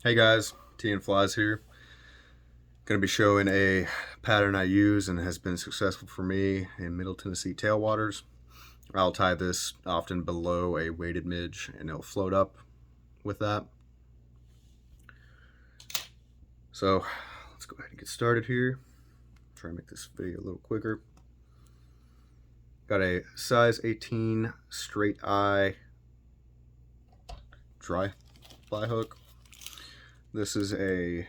Hey guys, TNFlies here. Going to be showing a pattern I use and has been successful for me in Middle Tennessee tailwaters. I'll tie this often below a weighted midge and it'll float up with that. So let's go ahead and get started here. Try and make this video a little quicker. Got a size 18 straight eye dry fly hook. This is a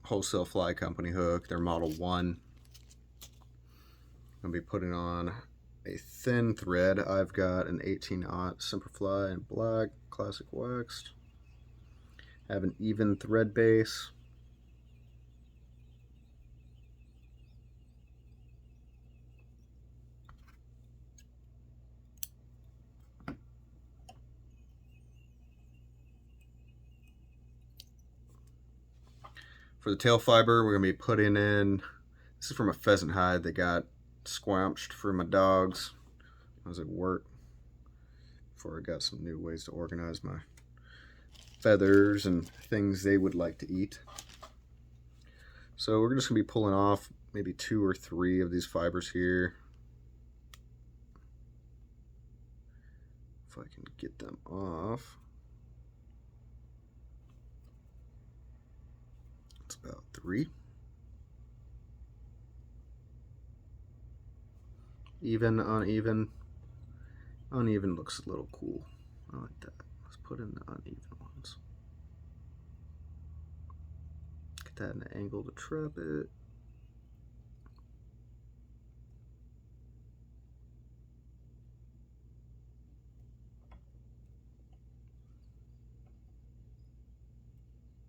wholesale fly company hook. They're model 1. I'm going to be putting on a thin thread. I've got an 18-aught Simperfly in black, classic waxed. I have an even thread base. For the tail fiber, we're going to be putting in, this is from a pheasant hide that got squanched for my dogs. I was at work before I got some new ways to organize my feathers and things they would like to eat. So we're just going to be pulling off maybe 2 or 3 of these fibers here. If I can get them off. It's about 3. Even, uneven. Uneven looks a little cool. I like that. Let's put in the uneven ones. Get that in an angle to trap it.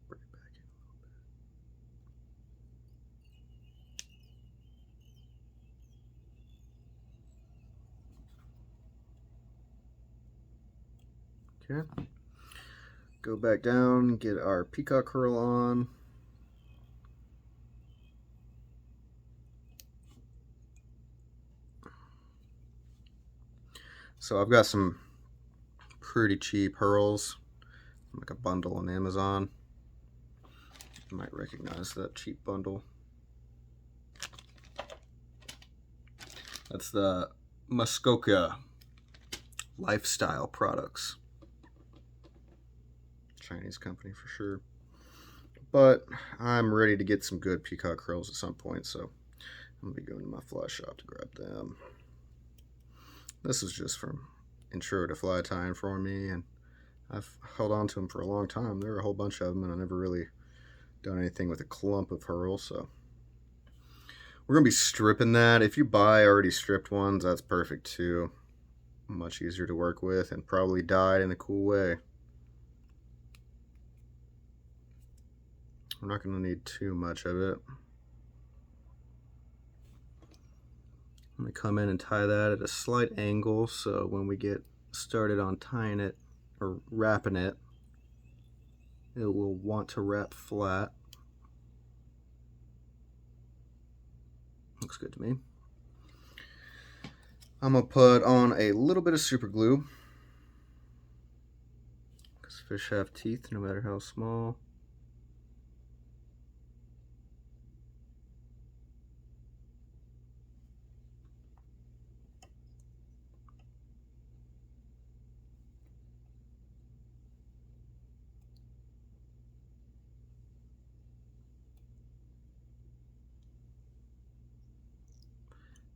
Bring it back in a little bit. Okay. Go back down, get our peacock curl on. So I've got some pretty cheap hurls, like a bundle on Amazon. You might recognize that cheap bundle. That's the Muskoka Lifestyle Products. Chinese company for sure. But I'm ready to get some good peacock curls at some point, so I'm going to be going to my fly shop to grab them. This is just from Intro to Fly Tying for me, and I've held on to them for a long time. There are a whole bunch of them, and I never really done anything with a clump of hurl, so we're going to be stripping that. If you buy already stripped ones, that's perfect too. Much easier to work with and probably dyed in a cool way. We're not going to need too much of it. I'm going to come in and tie that at a slight angle, so when we get started on tying it or wrapping it, it will want to wrap flat. Looks good to me. I'm going to put on a little bit of super glue, because fish have teeth no matter how small.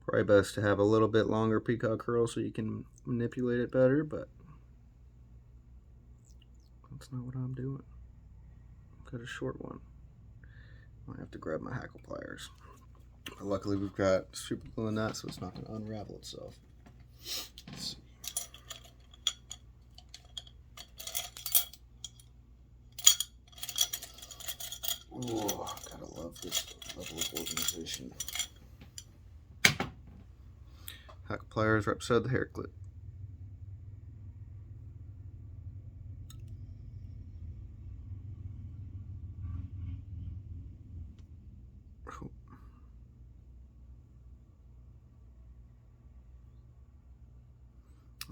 Probably best to have a little bit longer peacock curl so you can manipulate it better, but that's not what I'm doing. I've got a short one. I have to grab my hackle pliers. But luckily we've got super glue in that, so it's not going to unravel itself. Let's see. Oh, gotta love this level of organization. Hackle pliers right beside the hair clip.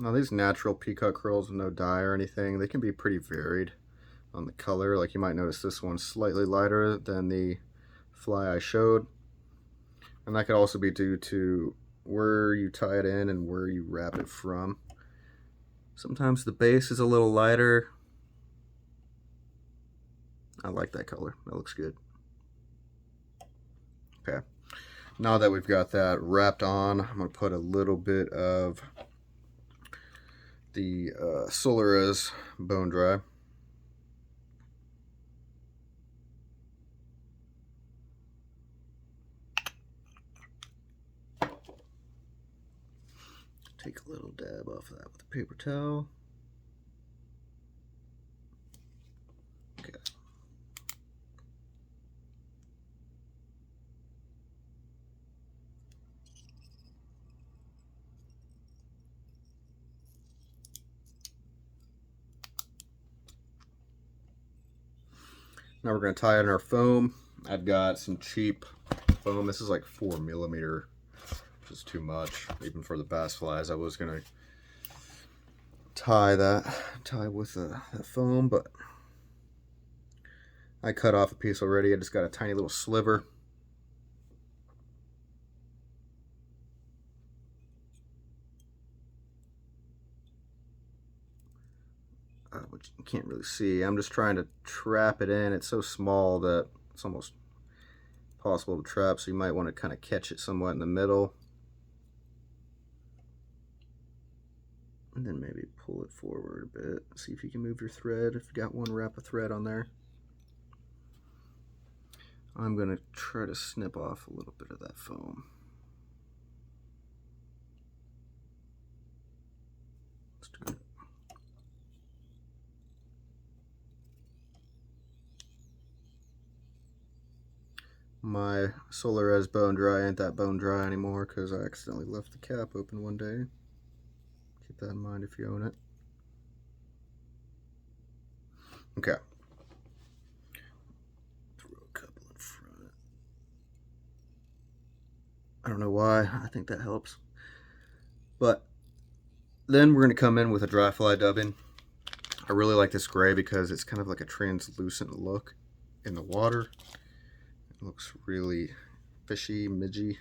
Now these natural peacock curls with no dye or anything, they can be pretty varied. on the color. Like you might notice this one's slightly lighter than the fly I showed. And that could also be due to where you tie it in and where you wrap it from. Sometimes the base is a little lighter. I like that color. That looks good. Okay. Now that we've got that wrapped on, I'm going to put a little bit of the Solaris bone dry. Take a little dab off of that with a paper towel. Okay. Now we're going to tie in our foam. I've got some cheap foam. This is like 4mm, which is too much, even for the bass flies. I was going to tie with the foam, but I cut off a piece already. I just got a tiny little sliver. Which you can't really see. I'm just trying to trap it in. It's so small that it's almost impossible to trap, so you might want to kind of catch it somewhat in the middle. And then maybe pull it forward a bit. See if you can move your thread. If you got one, wrap a thread on there. I'm going to try to snip off a little bit of that foam. Let's do it. My Solaris bone dry ain't that bone dry anymore because I accidentally left the cap open one day. Keep that in mind if you own it. Okay. Throw a couple in front. I don't know why. I think that helps. But then we're going to come in with a dry fly dubbing. I really like this gray because it's kind of like a translucent look in the water. It looks really fishy, midgy.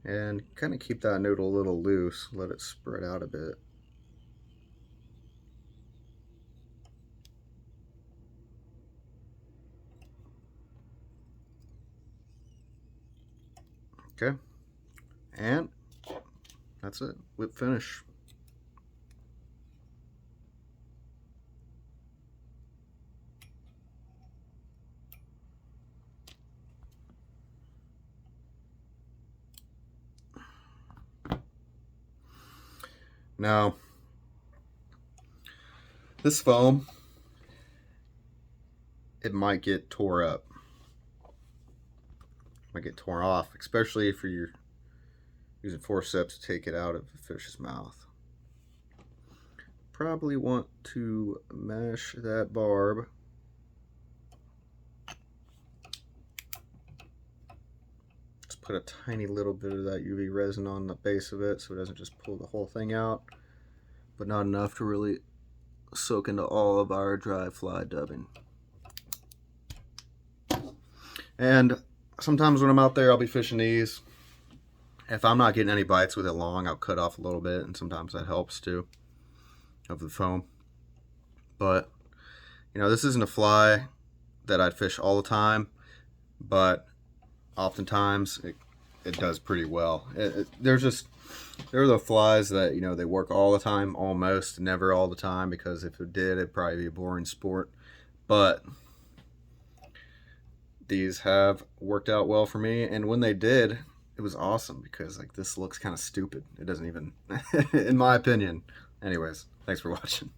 And kind of keep that note a little loose, let it spread out a bit. Okay, and that's it, whip finish. Now, this foam, it might get tore up. Might get torn off, especially if you're using forceps to take it out of a fish's mouth. Probably want to mesh that barb put a tiny little bit of that UV resin on the base of it so it doesn't just pull the whole thing out, but not enough to really soak into all of our dry fly dubbing. And sometimes when I'm out there, I'll be fishing these. If I'm not getting any bites with it long, I'll cut off a little bit, and sometimes that helps too, of the foam. But, you know, this isn't a fly that I'd fish all the time, but oftentimes it does pretty well. There are the flies that, you know, they work all the time, almost never all the time, because if it did, it'd probably be a boring sport. But these have worked out well for me, and when they did, it was awesome, because like this looks kind of stupid. It doesn't even in my opinion. Anyways, thanks for watching.